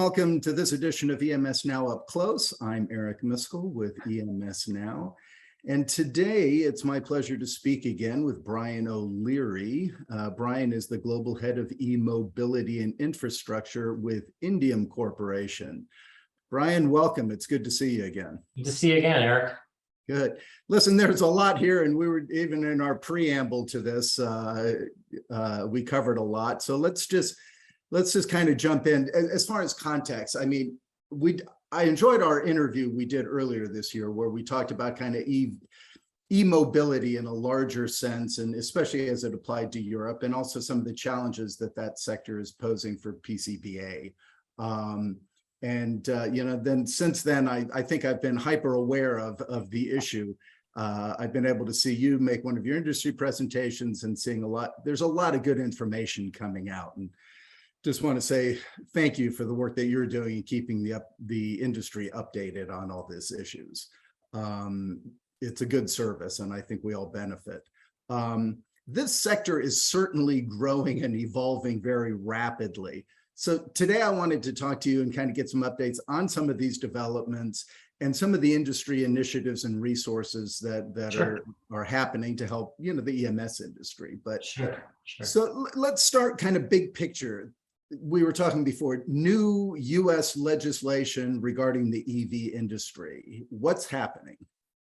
welcome to this edition of EMS Now Up Close. I'm Eric Miscoll with EMS Now. And today it's my pleasure to speak again with Brian O'Leary. Brian is the Global Head of E-Mobility and Infrastructure with Indium Corporation. Brian, welcome. It's good to see you again. Good to see you again, Eric. Good. Listen, there's a lot here, and we were even in our preamble to this, we covered a lot. So let's just kind of jump in. As far as context, I mean, I enjoyed our interview we did earlier this year where we talked about kind of e-mobility in a larger sense, and especially as it applied to Europe, and also some of the challenges that sector is posing for PCBA. Then since then, I think I've been hyper aware of the issue. I've been able to see you make one of your industry presentations and seeing there's a lot of good information coming out. And just want to say thank you for the work that you're doing in keeping the industry updated on all these issues. It's a good service, and I think we all benefit. This sector is certainly growing and evolving very rapidly. So today I wanted to talk to you and kind of get some updates on some of these developments and some of the industry initiatives and resources that Sure. are happening to help, the EMS industry. But Sure. so let's start kind of big picture. We were talking before, new US legislation regarding the EV industry. What's happening?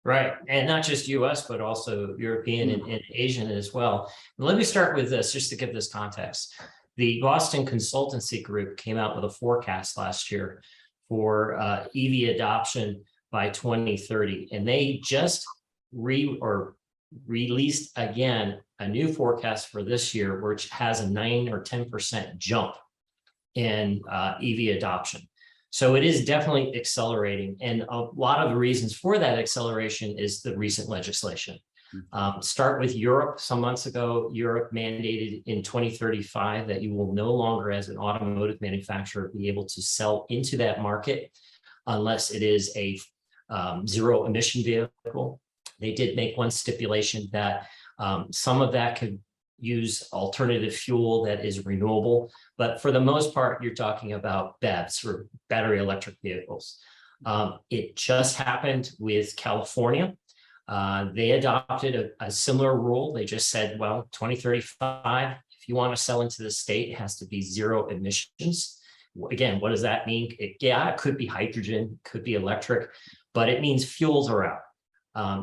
Right. And not just US, but also European and Asian as well. Let me start with this, just to give this context. The Boston Consultancy Group came out with a forecast last year for EV adoption by 2030. And they just released again a new forecast for this year, which has a 9 or 10% jump in EV adoption. So it is definitely accelerating. And a lot of the reasons for that acceleration is the recent legislation. Start with Europe. Some months ago, Europe mandated in 2035 that you will no longer, as an automotive manufacturer, be able to sell into that market unless it is a zero emission vehicle. They did make one stipulation that some of that could use alternative fuel that is renewable, but for the most part, you're talking about BEVs, or battery electric vehicles. It just happened with California. They adopted a similar rule. They just said, well, 2035, if you want to sell into the state, it has to be zero emissions. Again, what does that mean? It could be hydrogen, could be electric, but it means fuels are out.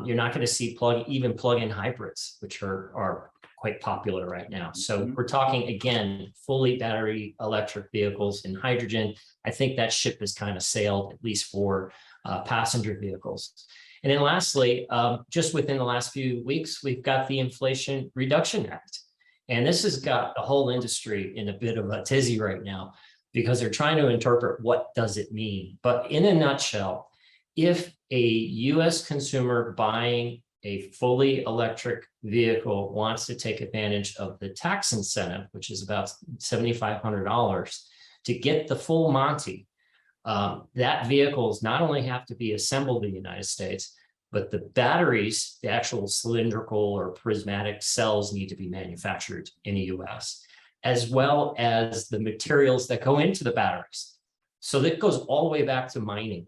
You're not going to see even plug-in hybrids, which are quite popular right now. So we're talking, again, fully battery electric vehicles and hydrogen. I think that ship has kind of sailed, at least for passenger vehicles. And then lastly, just within the last few weeks, we've got the Inflation Reduction Act. And this has got the whole industry in a bit of a tizzy right now, because they're trying to interpret what does it mean. But in a nutshell, if a US consumer buying a fully electric vehicle wants to take advantage of the tax incentive, which is about $7,500, to get the full Monty, that vehicles not only have to be assembled in the United States, but the batteries, the actual cylindrical or prismatic cells, need to be manufactured in the US, as well as the materials that go into the batteries. So that goes all the way back to mining.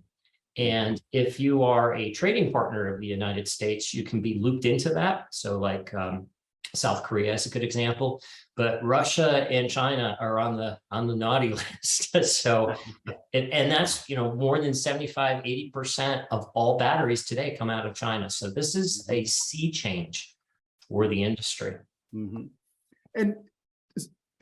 And if you are a trading partner of the United States, you can be looped into that. So like South Korea is a good example, but Russia and China are on the naughty list. So, and that's, more than 75–80% of all batteries today come out of China. So this is a sea change for the industry.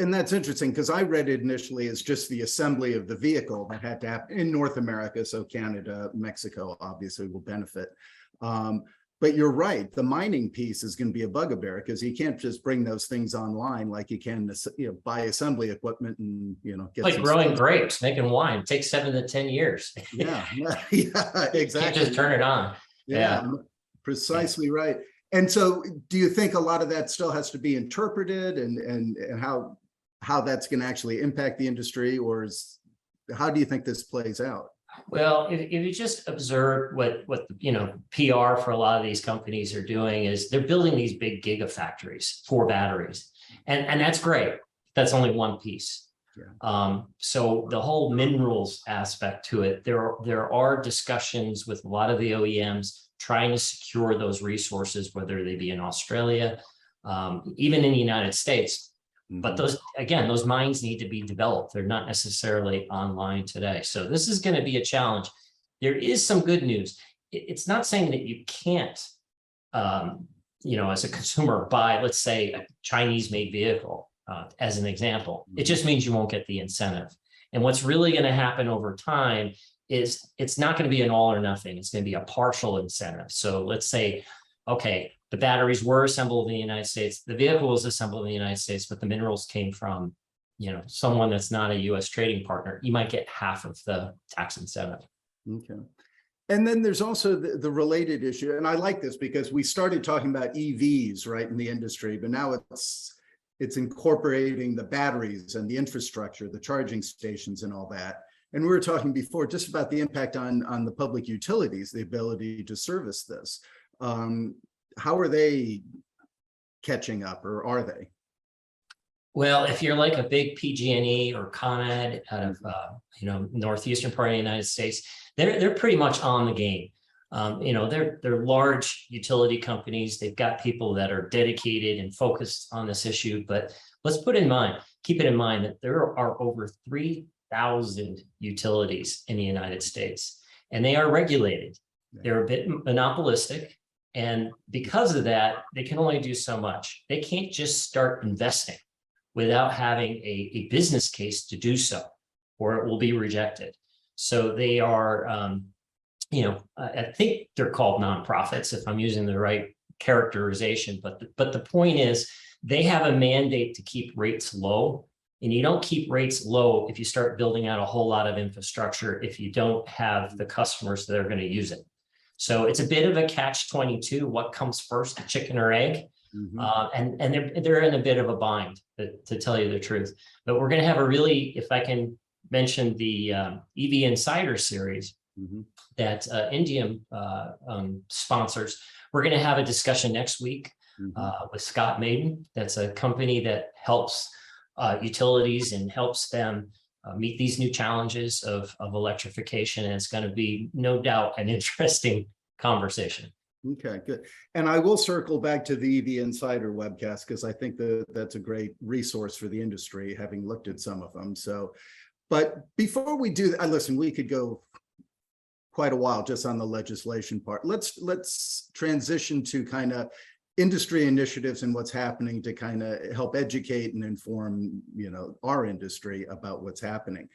And that's interesting, because I read it initially as just the assembly of the vehicle that had to happen in North America. So Canada, Mexico obviously will benefit. But you're right, the mining piece is going to be a bugaboo, because you can't just bring those things online like you can, buy assembly equipment and, get like growing grapes, making wine. It takes 7 to 10 years. Yeah, exactly. You can't just turn it on. Yeah, precisely right. And so do you think a lot of that still has to be interpreted, and how that's going to actually impact the industry, or how do you think this plays out? Well, if you just observe what PR for a lot of these companies are doing, is they're building these big gigafactories for batteries, and that's great. That's only one piece. So the whole minerals aspect to it, there are discussions with a lot of the OEMs trying to secure those resources, whether they be in Australia, even in the United States. But those, again, those mines need to be developed. They're not necessarily online today. So this is going to be a challenge. There is some good news. It's not saying that you can't, as a consumer, buy, let's say, a Chinese-made vehicle, as an example. It just means you won't get the incentive. And what's really going to happen over time is it's not going to be an all or nothing. It's going to be a partial incentive. So let's say, okay, the batteries were assembled in the United States, the vehicle was assembled in the United States, but the minerals came from, someone that's not a U.S. trading partner. You might get half of the tax incentive. Okay. And then there's also the related issue, and I like this because we started talking about EVs, right, in the industry, but now it's incorporating the batteries and the infrastructure, the charging stations and all that. And we were talking before just about the impact on the public utilities, the ability to service this. How are they catching up, or are they? Well, if you're like a big PG&E or Con Ed out of northeastern part of the United States, they're pretty much on the game. They're large utility companies. They've got people that are dedicated and focused on this issue. But let's keep it in mind that there are over 3,000 utilities in the United States, and they are regulated. They're a bit monopolistic. And because of that, they can only do so much. They can't just start investing without having a business case to do so, or it will be rejected. So they are, I think they're called nonprofits, if I'm using the right characterization. But the point is, they have a mandate to keep rates low. And you don't keep rates low if you start building out a whole lot of infrastructure, if you don't have the customers that are going to use it. So it's a bit of a catch-22. What comes first, the chicken or egg? And they're in a bit of a bind, to tell you the truth. But we're going to have a really, if I can mention the EV Insider series that Indium sponsors, we're going to have a discussion next week with Scott Maiden. That's a company that helps utilities and helps them meet these new challenges of electrification. And it's going to be, no doubt, an interesting conversation. Okay, good. And I will circle back to the EV Insider webcast, because I think that's a great resource for the industry, having looked at some of them. So, but before we do that, listen, we could go quite a while just on the legislation part. Let's transition to kind of industry initiatives and what's happening to kind of help educate and inform, our industry about what's happening.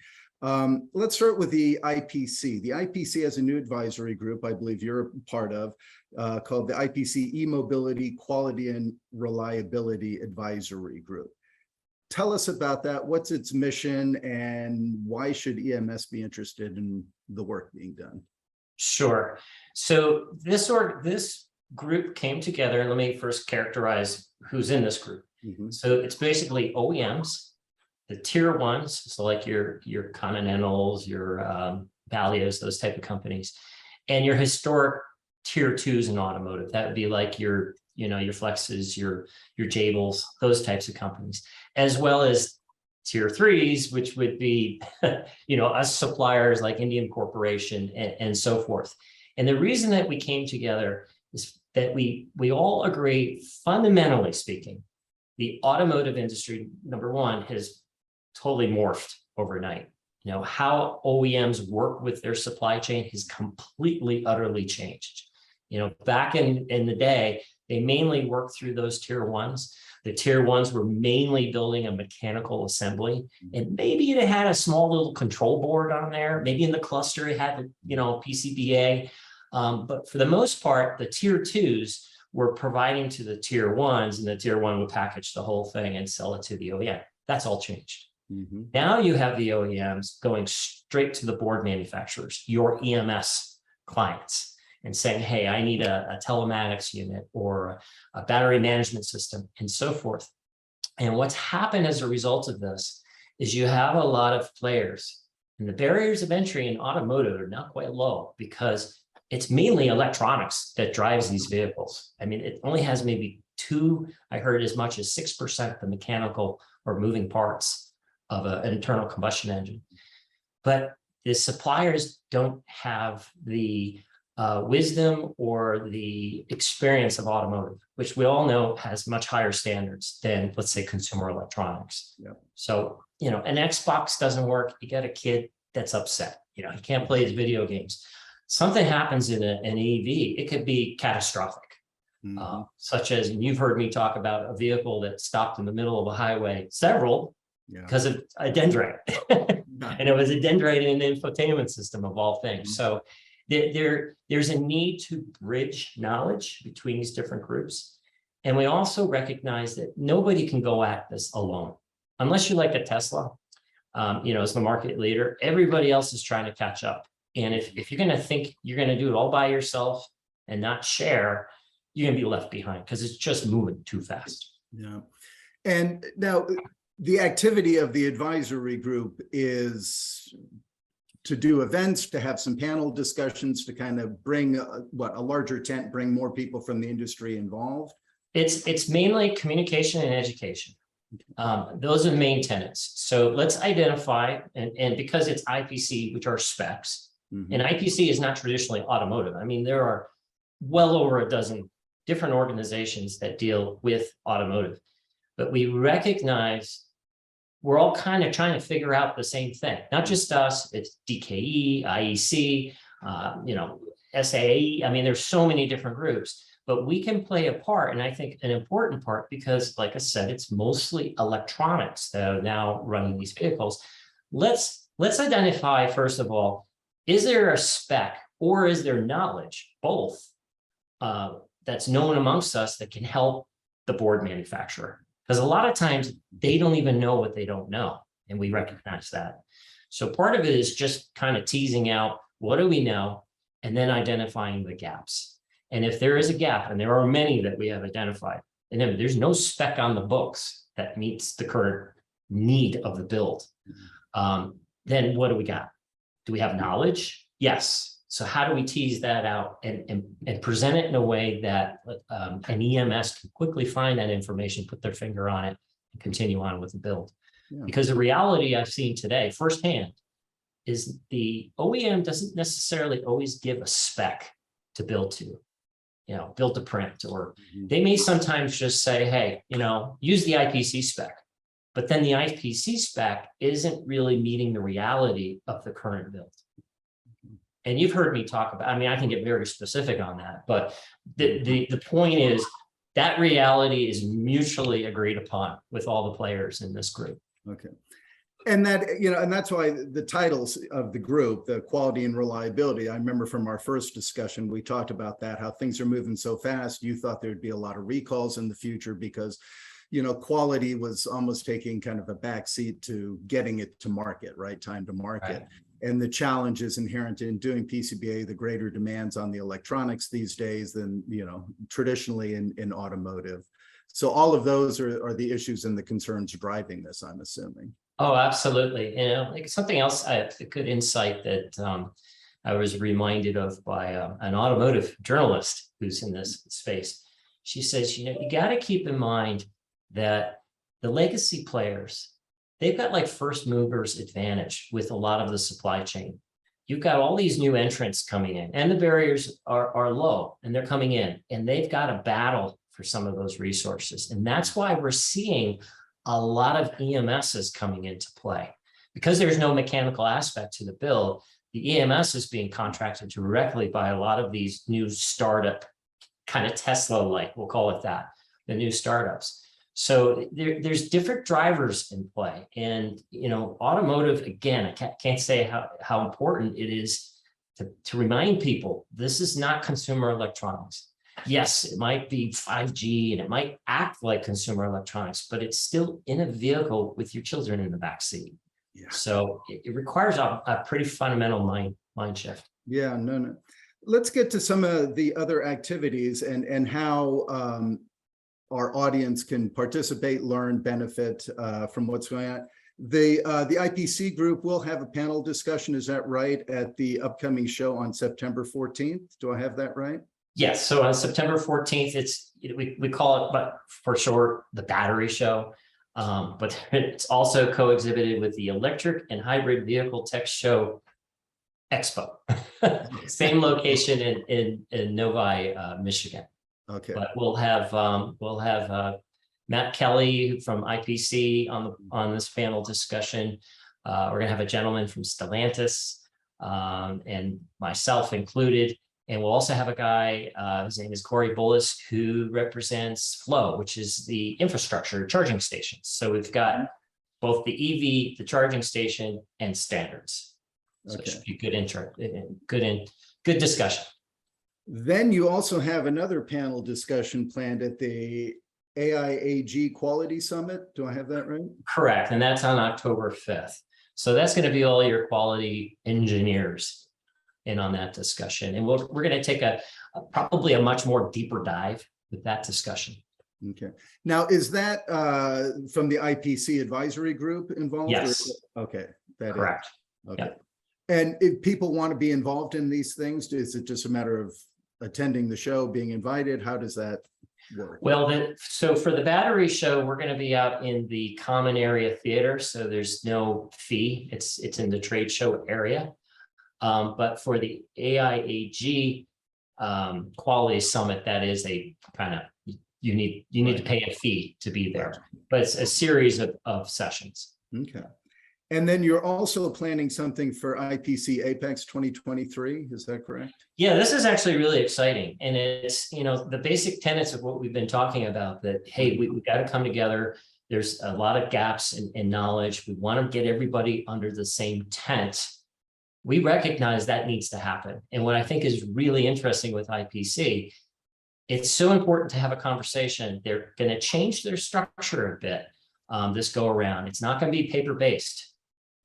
Let's start with the IPC. The IPC has a new advisory group, I believe you're a part of, called the IPC E-Mobility Quality and Reliability Advisory Group. Tell us about that. What's its mission, and why should EMS be interested in the work being done? Sure. So this group came together, and let me first characterize who's in this group. So it's basically OEMs, the tier ones, so like your Continentals, your Valios, those type of companies, and your historic tier twos in automotive. That would be like your Flexes, your Jables, those types of companies, as well as tier threes, which would be, us suppliers like Indium Corporation and so forth. And the reason that we came together is that we all agree, fundamentally speaking, the automotive industry, number one, has totally morphed overnight. How OEMs work with their supply chain has completely, utterly changed. Back in the day, they mainly worked through those tier ones. The tier ones were mainly building a mechanical assembly, and maybe it had a small little control board on there. Maybe in the cluster it had, PCBA. But for the most part, the tier twos were providing to the tier ones, and the tier one would package the whole thing and sell it to the OEM. That's all changed. Now you have the OEMs going straight to the board manufacturers, your EMS clients, and saying, hey, I need a telematics unit or a battery management system and so forth. And what's happened as a result of this is you have a lot of players, and the barriers of entry in automotive are not quite low, because it's mainly electronics that drives these vehicles. I mean, it only has maybe I heard as much as 6% the mechanical or moving parts an internal combustion engine. But the suppliers don't have the wisdom or the experience of automotive, which we all know has much higher standards than, let's say, consumer electronics. Yep. So, an Xbox doesn't work. You got a kid that's upset. He can't play his video games. Something happens in an EV, it could be catastrophic. Such as, and you've heard me talk about a vehicle that stopped in the middle of a highway, several, because of a dendrite. And it was a dendrite in the infotainment system of all things. So there's a need to bridge knowledge between these different groups. And we also recognize that nobody can go at this alone. Unless you like a Tesla, as the market leader, everybody else is trying to catch up. And if you're going to think you're going to do it all by yourself and not share, you're going to be left behind because it's just moving too fast. Yeah. And now the activity of the advisory group is to do events, to have some panel discussions, to kind of bring a larger tent, bring more people from the industry involved. It's mainly communication and education. Those are the main tenets. So let's identify, and because it's IPC, which are specs, and IPC is not traditionally automotive. I mean, there are well over a dozen different organizations that deal with automotive, but we recognize we're all kind of trying to figure out the same thing. Not just us, it's DKE, IEC, SAE. I mean, there's so many different groups, but we can play a part, and I think an important part, because like I said, it's mostly electronics that are now running these vehicles. Let's identify, first of all, is there a spec or is there knowledge, both, that's known amongst us that can help the board manufacturer? Because a lot of times they don't even know what they don't know, and we recognize that. So part of it is just kind of teasing out, what do we know, and then identifying the gaps. And if there is a gap, and there are many that we have identified, and then there's no spec on the books that meets the current need of the build, then what do we got? Do we have knowledge? Yes. So how do we tease that out and present it in a way that an EMS can quickly find that information, put their finger on it, and continue on with the build? Yeah. Because the reality I've seen today firsthand is the OEM doesn't necessarily always give a spec to build to, build to print, or they may sometimes just say, hey, use the IPC spec. But then the IPC spec isn't really meeting the reality of the current build. And you've heard me talk about, I can get very specific on that, but the point is that reality is mutually agreed upon with all the players in this group. Okay. And that, and that's why the titles of the group, the quality and reliability, I remember from our first discussion, we talked about that, how things are moving so fast. You thought there'd be a lot of recalls in the future because, quality was almost taking kind of a backseat to getting it to market, right? Time to market. Right. And the challenges inherent in doing PCBA, the greater demands on the electronics these days than, traditionally in automotive. So all of those are the issues and the concerns driving this, I'm assuming. Oh, absolutely. Like something else, a good insight that I was reminded of by an automotive journalist who's in this space. She says, you got to keep in mind that the legacy players, they've got like first movers advantage with a lot of the supply chain. You've got all these new entrants coming in, and the barriers are low, and they're coming in, and they've got to battle for some of those resources. And that's why we're seeing a lot of EMSs coming into play. Because there's no mechanical aspect to the build, the EMS is being contracted directly by a lot of these new startup, kind of Tesla-like, we'll call it that, the new startups. So there's different drivers in play. And, automotive, again, I can't say how important it is to remind people, this is not consumer electronics. Yes, it might be 5G and it might act like consumer electronics, but it's still in a vehicle with your children in the back seat. Yeah. So it requires a pretty fundamental mind shift. Yeah, no. Let's get to some of the other activities and how our audience can participate, learn, benefit from what's going on. The IPC group will have a panel discussion, is that right, at the upcoming show on September 14th? Do I have that right? Yes, so on September 14th, we call it, but for short, the battery show. But it's also co-exhibited with the Electric and Hybrid Vehicle Tech Show Expo. Same location in Novi, Michigan. Okay. But we'll have Matt Kelly from IPC on this panel discussion. We're gonna have a gentleman from Stellantis, and myself included. And we'll also have a guy, his name is Corey Bullis, who represents Flow, which is the infrastructure charging stations. So we've got both the EV, the charging station, and standards. So it should be good discussion. Then you also have another panel discussion planned at the AIAG Quality Summit. Do I have that right? Correct, and that's on October 5th. So that's going to be all your quality engineers in on that discussion. And we're going to take probably a much more deeper dive with that discussion. Okay. Now, is that from the IPC advisory group involved? Yes. Okay. Correct. Okay. Yep. And if people want to be involved in these things, is it just a matter of attending the show, being invited? How does that work? Well, so for the battery show, we're going to be out in the common area theater. So there's no fee. It's in the trade show area. But for the AIAG Quality Summit, that is a kind of, you need to pay a fee to be there, but it's a series of sessions. Okay. And then you're also planning something for IPC Apex 2023, is that correct? Yeah, this is actually really exciting. And it's, the basic tenets of what we've been talking about, that, hey, we've got to come together. There's a lot of gaps in knowledge. We want to get everybody under the same tent. We recognize that needs to happen. And what I think is really interesting with IPC, it's so important to have a conversation. They're going to change their structure a bit this go around. It's not going to be paper-based.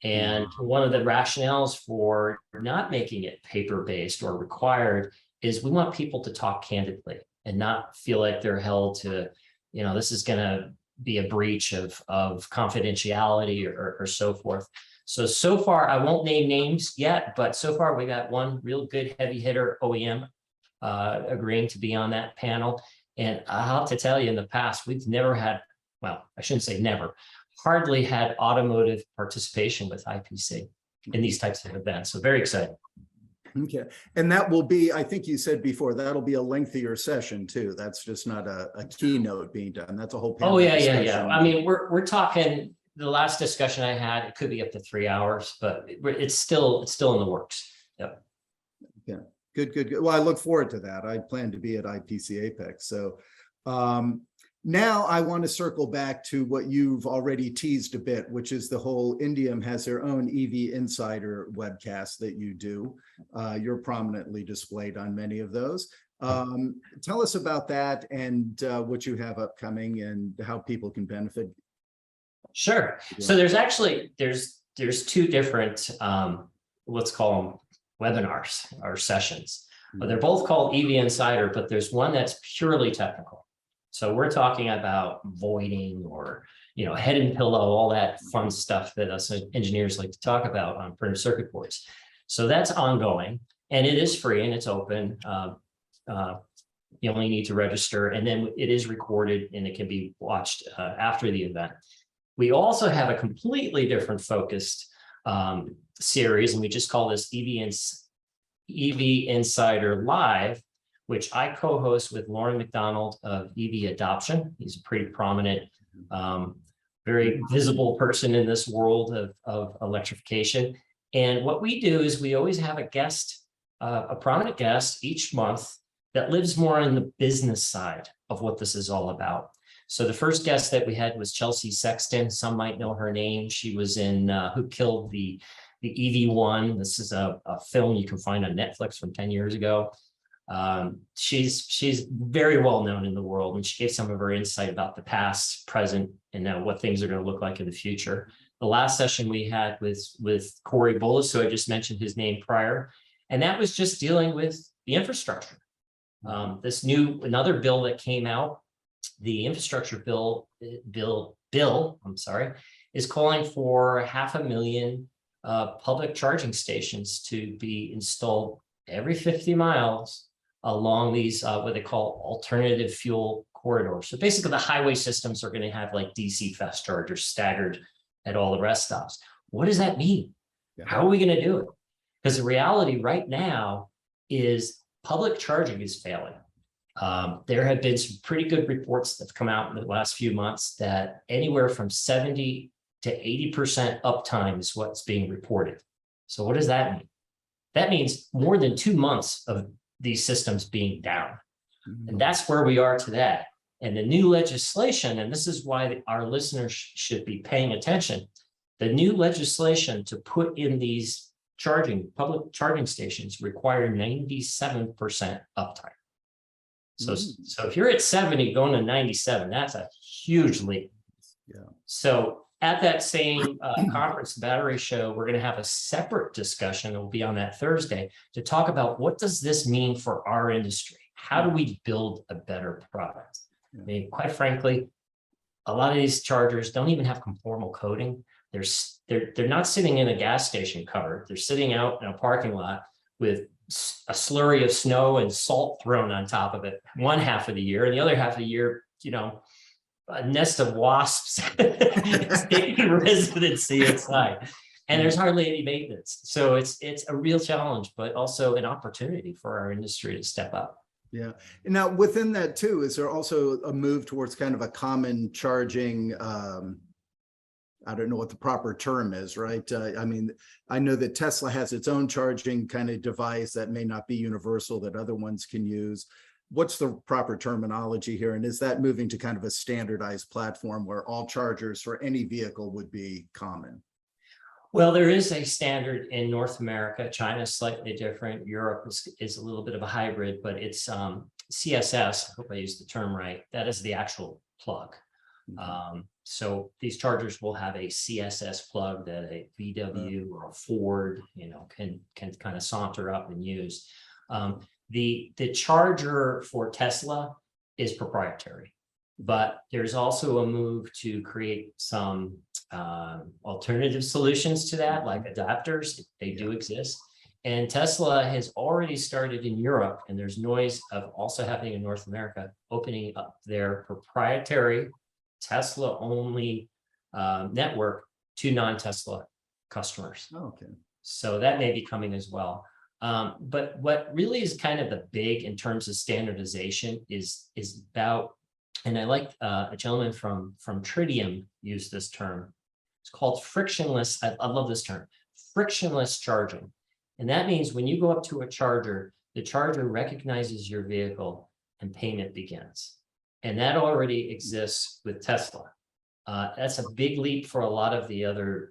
And one of the rationales for not making it paper-based or required is we want people to talk candidly and not feel like they're held to, this is going to be a breach of confidentiality or so forth. So far, I won't name names yet, but so far we got one real good heavy hitter OEM agreeing to be on that panel. And I'll have to tell you, in the past, we've never had, well, I shouldn't say never, hardly had automotive participation with IPC in these types of events. So very exciting. Okay. And that will be, I think you said before, that'll be a lengthier session too. That's just not a keynote being done. That's a whole panel. Oh, yeah. I mean, we're talking, the last discussion I had, it could be up to 3 hours, but it's still in the works. Yep. Yeah. Good. Well, I look forward to that. I plan to be at IPC Apex. So now I want to circle back to what you've already teased a bit, which is the whole Indium has their own EV Insider webcast that you do. You're prominently displayed on many of those. Tell us about that and what you have upcoming and how people can benefit. Sure. Yeah. So there's two different, let's call them webinars or sessions. They're both called EV Insider, but there's one that's purely technical. So we're talking about voiding or, head and pillow, all that fun stuff that us engineers like to talk about on printed circuit boards. So that's ongoing, and it is free and it's open. You only need to register, and then it is recorded and it can be watched after the event. We also have a completely different focused series, and we just call this EV Insider Live, which I co-host with Lauren McDonald of EV Adoption. He's a pretty prominent, very visible person in this world of electrification. And what we do is we always have a guest, a prominent guest each month that lives more on the business side of what this is all about. So the first guest that we had was Chelsea Sexton. Some might know her name. She was in Who Killed the EV1. This is a film you can find on Netflix from 10 years ago. She's very well known in the world, and she gave some of her insight about the past, present, and what things are going to look like in the future. The last session we had with Corey Bullis, so I just mentioned his name prior, and that was just dealing with the infrastructure. Another bill that came out, the infrastructure bill, I'm sorry, is calling for 500,000 public charging stations to be installed every 50 miles along these what they call alternative fuel corridor. So basically the highway systems are going to have like DC fast chargers staggered at all the rest stops. What does that mean? Yeah. How are we going to do it? Because the reality right now is public charging is failing. There have been some pretty good reports that have come out in the last few months that anywhere from 70 to 80% uptime is what's being reported. So what does that mean? That means more than 2 months of these systems being down. And that's where we are today. And the new legislation, and this is why our listeners should be paying attention, the new legislation to put in these public charging stations require 97% uptime. So if you're at 70 going to 97, that's a huge leap. Yeah. So at that same conference, the battery show, we're going to have a separate discussion. It will be on that Thursday to talk about what does this mean for our industry? How do we build a better product? Yeah. I mean, quite frankly, a lot of these chargers don't even have conformal coating. They're not sitting in a gas station cover. They're sitting out in a parking lot with a slurry of snow and salt thrown on top of it one half of the year, and the other half of the year, a nest of wasps taking residency inside. And there's hardly any maintenance. So it's a real challenge, but also an opportunity for our industry to step up. Yeah. Now, within that too, is there also a move towards kind of a common charging, I don't know what the proper term is, right? I mean, I know that Tesla has its own charging kind of device that may not be universal that other ones can use. What's the proper terminology here? And is that moving to kind of a standardized platform where all chargers for any vehicle would be common? Well, there is a standard in North America. China is slightly different. Europe is a little bit of a hybrid, but it's CSS. I hope I used the term right. That is the actual plug. So these chargers will have a CSS plug that a VW or a Ford, can kind of saunter up and use. The charger for Tesla is proprietary, but there's also a move to create some alternative solutions to that, like adapters. They do exist. And Tesla has already started in Europe, and there's noise of also happening in North America, opening up their proprietary Tesla-only network to non-Tesla customers. Okay. So that may be coming as well. But what really is kind of the big in terms of standardization is about, and I like a gentleman from Tritium used this term. It's called frictionless. I love this term, frictionless charging. And that means when you go up to a charger, the charger recognizes your vehicle and payment begins. And that already exists with Tesla. That's a big leap for a lot of the other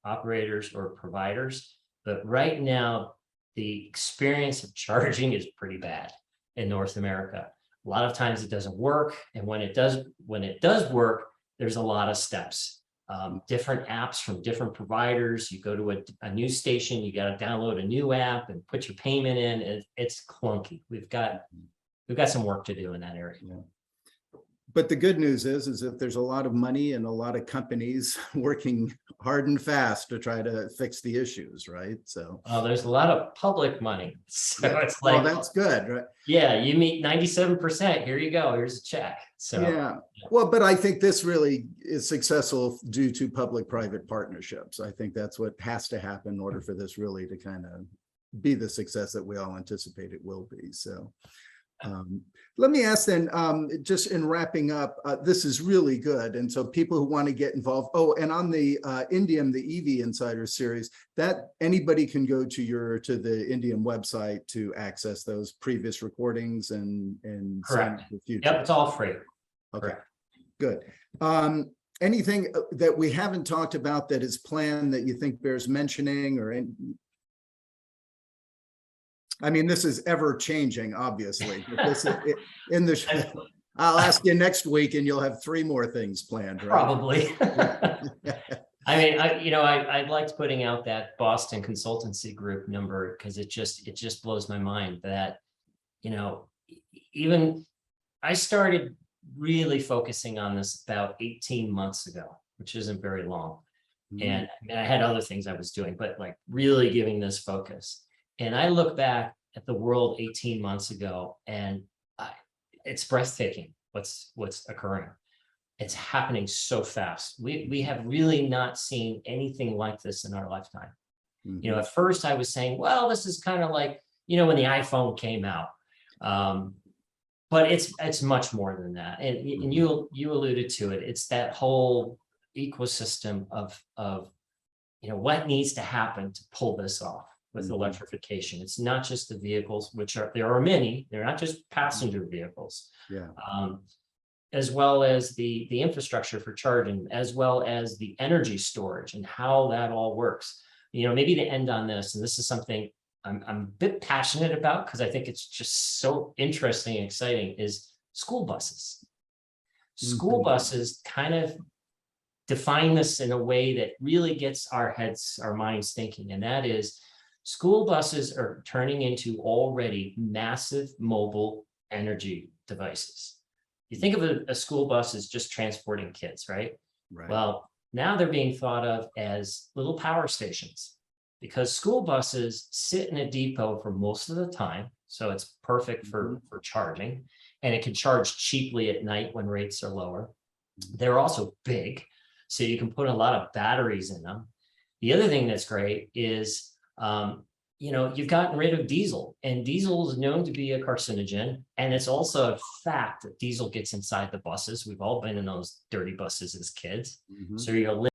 operators or providers. But right now, the experience of charging is pretty bad in North America. A lot of times it doesn't work. And when it does work, there's a lot of steps. Different apps from different providers. You go to a new station, you got to download a new app and put your payment in. It's clunky. We've got some work to do in that area. Yeah. But the good news is that there's a lot of money and a lot of companies working hard and fast to try to fix the issues, right? So there's a lot of public money. So it's like, that's good, right? Yeah, you meet 97%. Here you go. Here's a check. So yeah. Well, but I think this really is successful due to public-private partnerships. I think that's what has to happen in order for this really to kind of be the success that we all anticipate it will be. So let me ask then, just in wrapping up, this is really good. And so people who want to get involved, and on the Indium, the EV Insider series, that anybody can go to the Indium website to access those previous recordings and sign up for future. Yep, it's all free. Okay, correct. Good. Anything that we haven't talked about that is planned that you think bears mentioning, or I mean, this is ever changing, obviously. I'll ask you next week and you'll have 3 more things planned, right? Probably. I mean, I liked putting out that Boston consultancy group number because it just blows my mind that, even I started really focusing on this about 18 months ago, which isn't very long. And I had other things I was doing, but like really giving this focus. And I look back at the world 18 months ago, and it's breathtaking. what's occurring. It's happening so fast. We have really not seen anything like this in our lifetime. You know, at first I was saying, well, this is kind of like, you know, when the iPhone came out. But it's much more than that. And you alluded to it. It's that whole ecosystem of, you know, what needs to happen to pull this off with electrification. It's not just the vehicles, there are many, they're not just passenger vehicles. Yeah. As well as the infrastructure for charging, as well as the energy storage and how that all works. You know, maybe to end on this, and this is something I'm a bit passionate about because I think it's just so interesting and exciting, is school buses. School buses kind of define this in a way that really gets our minds thinking, and that is school buses are turning into already massive mobile energy devices. You think of a school bus as just transporting kids, right? Right. Well, now they're being thought of as little power stations, because school buses sit in a depot for most of the time. So it's perfect for charging, and it can charge cheaply at night when rates are lower. They're also big, so you can put a lot of batteries in them. The other thing that's great is, you know, you've gotten rid of diesel, and diesel is known to be a carcinogen. And it's also a fact that diesel gets inside the buses. We've all been in those dirty buses as kids. So you're